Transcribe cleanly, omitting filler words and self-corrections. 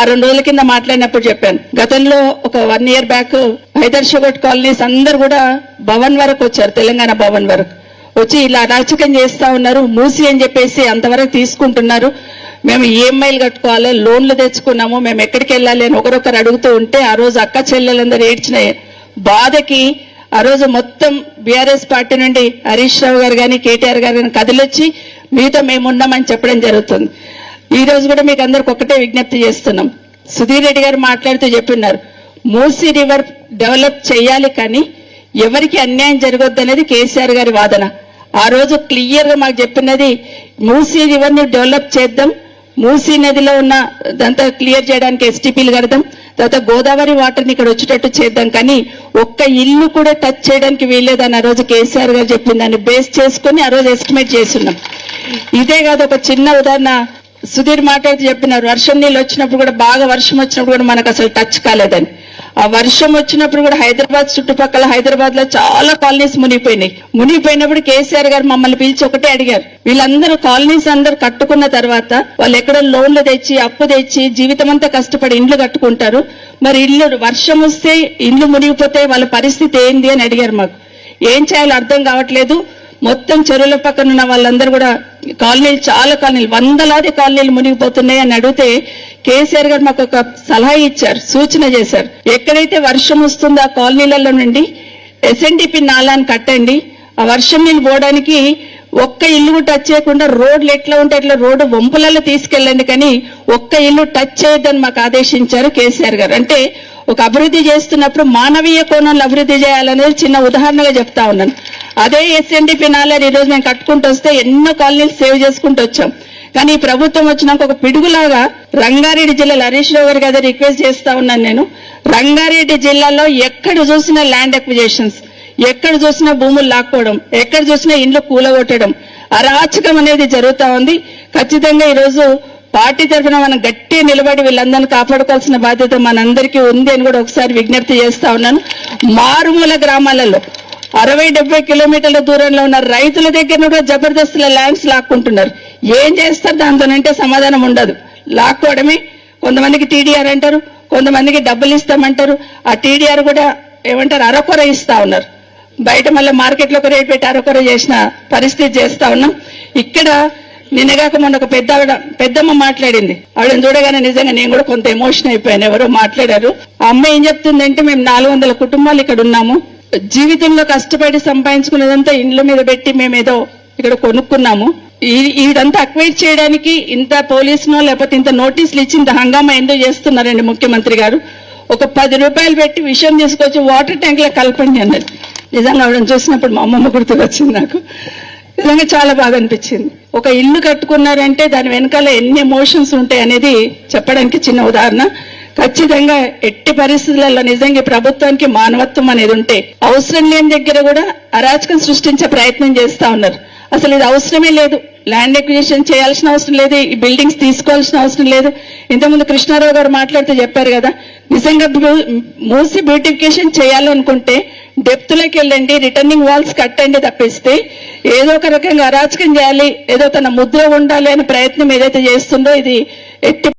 2 రోజుల కింద మాట్లాడినప్పుడు చెప్పాను. గతంలో ఒక 1 year back Hyder sugar colonies అందరు కూడా భవన్ వరకు వచ్చారు, తెలంగాణ భవన్ వరకు వచ్చి ఇలా అరాచకం చేస్తా ఉన్నారు. మూసి అని చెప్పేసి అంతవరకు తీసుకుంటున్నారు. మేము ఈఎంఐలు కట్టుకోవాలి, లోన్లు తెచ్చుకున్నాము, మేము ఎక్కడికి వెళ్ళాలి అని ఒకరొకరు అడుగుతూ ఉంటే ఆ రోజు అక్క చెల్లెలందరూ ఏడ్చిన బాధకి ఆ రోజు మొత్తం బీఆర్ఎస్ పార్టీ నుండి హరీష్ రావు గారు కానీ కేటీఆర్ గారు కానీ కదిలొచ్చి మీతో మేమున్నామని చెప్పడం జరుగుతుంది. ఈ రోజు కూడా మీకు అందరికి ఒకటే విజ్ఞప్తి చేస్తున్నాం. సుధీర్ రెడ్డి గారు మాట్లాడుతూ చెప్పిన్నారు, మూసీ రివర్ డెవలప్ చేయాలి కానీ ఎవరికి అన్యాయం జరగొద్దు అనేది కేసీఆర్ గారి వాదన. ఆ రోజు క్లియర్ గా మాకు చెప్పినది మూసీ రివర్ ని డెవలప్ చేద్దాం, మూసీ నదిలో ఉన్న దంతా క్లియర్ చేయడానికి ఎస్టీపీలు కడదాం, తర్వాత గోదావరి వాటర్ ని ఇక్కడ వచ్చేటట్టు చేద్దాం, కానీ ఒక్క ఇల్లు కూడా టచ్ చేయడానికి వీల్లేదని ఆ రోజు కేసీఆర్ గారు చెప్పింది. దాన్ని బేస్ చేసుకుని ఆ రోజు ఎస్టిమేట్ చేస్తున్నాం. ఇదే కాదు, ఒక చిన్న ఉదాహరణ సుధీర్ మాట్లాడుతూ చెప్పినారు, వర్షం నీళ్ళు వచ్చినప్పుడు కూడా బాగా వర్షం వచ్చినప్పుడు కూడా మనకు అసలు టచ్ కాలేదని. ఆ వర్షం వచ్చినప్పుడు కూడా హైదరాబాద్ చుట్టుపక్కల హైదరాబాద్ లో చాలా కాలనీస్ మునిగిపోయినాయి. మునిగిపోయినప్పుడు కేసీఆర్ గారు మమ్మల్ని పిలిచి ఒకటే అడిగారు, వీళ్ళందరూ కాలనీస్ అందరూ కట్టుకున్న తర్వాత వాళ్ళు ఎక్కడో లోన్లు తెచ్చి అప్పు తెచ్చి జీవితం అంతా కష్టపడి ఇండ్లు కట్టుకుంటారు, మరి ఇల్లు వర్షం వస్తే ఇండ్లు మునిగిపోతే వాళ్ళ పరిస్థితి ఏంది అని అడిగారు. మాకు ఏం చేయాలో అర్థం కావట్లేదు. మొత్తం చెరువుల పక్కన ఉన్న వాళ్ళందరూ కూడా కాలనీలు, చాలా కాలనీలు, వందలాది కాలనీలు మునిగిపోతున్నాయి అని అడిగితే కేసీఆర్ గారు మాకు ఒక సలహా ఇచ్చారు, సూచన చేశారు. ఎక్కడైతే వర్షం వస్తుందో ఆ కాలనీలలో నుండి ఎస్ఎన్డిపి నాలాన్ని కట్టండి, ఆ వర్షం నీళ్ళు పోవడానికి ఒక్క ఇల్లు టచ్ చేయకుండా రోడ్లు ఎట్లా ఉంటే అట్లా రోడ్డు వంపులలో తీసుకెళ్ళండి, కానీ ఒక్క ఇల్లు టచ్ చేయొద్దని మాకు ఆదేశించారు కేసీఆర్ గారు. అంటే ఒక అభివృద్ధి చేస్తున్నప్పుడు మానవీయ కోణంలో అభివృద్ధి చేయాలనేది చిన్న ఉదాహరణగా చెప్తా ఉన్నాను. అదే ఎస్ఎన్డిపి నాలని ఈ రోజు మేము కట్టుకుంటూ వస్తే ఎన్నో కాలనీలు సేవ్ చేసుకుంటూ వచ్చాం. కానీ ఈ ప్రభుత్వం వచ్చినాక ఒక పిడుగులాగా రంగారెడ్డి జిల్లాలో హరీష్ రావు గారి కదా రిక్వెస్ట్ చేస్తా ఉన్నాను నేను, రంగారెడ్డి జిల్లాలో ఎక్కడ చూసినా ల్యాండ్ అక్విజిషన్స్, ఎక్కడ చూసినా భూములు లాక్కోవడం, ఎక్కడ చూసినా ఇండ్లు కూలగొట్టడం, అరాచకం అనేది జరుగుతా ఉంది. ఖచ్చితంగా ఈరోజు పార్టీ తరఫున మనం గట్టిగా నిలబడి వీళ్ళందరినీ కాపాడుకోవాల్సిన బాధ్యత మనందరికీ ఉంది అని కూడా ఒకసారి విజ్ఞప్తి చేస్తా ఉన్నాను. మారుమూల గ్రామాలలో 60-70 కిలోమీటర్ల దూరంలో ఉన్న రైతుల దగ్గర కూడా జబర్దస్తుల ల్యాండ్స్ లాక్కుంటున్నారు. ఏం చేస్తారు దాంతోనంటే సమాధానం ఉండదు. లాక్కోవడమే. కొంతమందికి టీడీఆర్ అంటారు, కొంతమందికి డబ్బులు ఇస్తామంటారు. ఆ టీడీఆర్ కూడా ఏమంటారు, అరకొర ఇస్తా ఉన్నారు. బయట మళ్ళీ మార్కెట్లో ఒక రేట్ పెట్టి అరకొర చేసిన పరిస్థితి చేస్తా ఉన్నాం. ఇక్కడ నిన్నగాక మొన్న ఒక పెద్దమ్మ మాట్లాడింది. ఆవిడని చూడగానే నిజంగా నేను కూడా కొంత ఎమోషన్ అయిపోయాను. ఎవరో మాట్లాడారు. ఆ అమ్మ ఏం చెప్తుందంటే, మేము 400 కుటుంబాలు ఇక్కడ ఉన్నాము, జీవితంలో కష్టపడి సంపాదించుకున్నదంతా ఇండ్ల మీద పెట్టి మేమేదో ఇక్కడ కొనుక్కున్నాము, ఇదంతా అక్వైర్ చేయడానికి ఇంత పోలీసునో లేకపోతే ఇంత నోటీసులు ఇచ్చి ఇంత హంగామా ఎందుకు చేస్తున్నారండి ముఖ్యమంత్రి గారు? ఒక 10 రూపాయలు పెట్టి విషయం తీసుకొచ్చి వాటర్ ట్యాంక్ లో కలపండి అన్నది. నిజంగా ఆవిడని చూసినప్పుడు మా అమ్మమ్మ గుర్తుకొచ్చింది. నాకు నిజంగా చాలా బాధ అనిపించింది. ఒక ఇల్లు కట్టుకున్నారంటే దాని వెనకాల ఎన్ని ఎమోషన్స్ ఉంటాయి అనేది చెప్పడానికి చిన్న ఉదాహరణ. ఖచ్చితంగా ఎట్టి పరిస్థితులలో నిజంగా ప్రభుత్వానికి మానవత్వం అనేది ఉంటే అవసరం లేని దగ్గర కూడా అరాచకం సృష్టించే ప్రయత్నం చేస్తా ఉన్నారు. అసలు ఇది అవసరమే లేదు, ల్యాండ్ ఎక్విజిషన్ చేయాల్సిన అవసరం లేదు, ఈ బిల్డింగ్స్ తీసుకోవాల్సిన అవసరం లేదు. ఇంతకుముందు కృష్ణారావు గారు మాట్లాడుతూ చెప్పారు కదా, నిజంగా మూసి బ్యూటిఫికేషన్ చేయాలనుకుంటే డెప్త్లోకి వెళ్ళండి, రిటర్నింగ్ వాల్స్ కట్టండి తప్పిస్తే ఏదో ఒక రకంగా అరాచకం చేయాలి, ఏదో తన ముద్ర ఉండాలి అనే ప్రయత్నం ఏదైతే చేస్తుందో ఇది ఎట్టి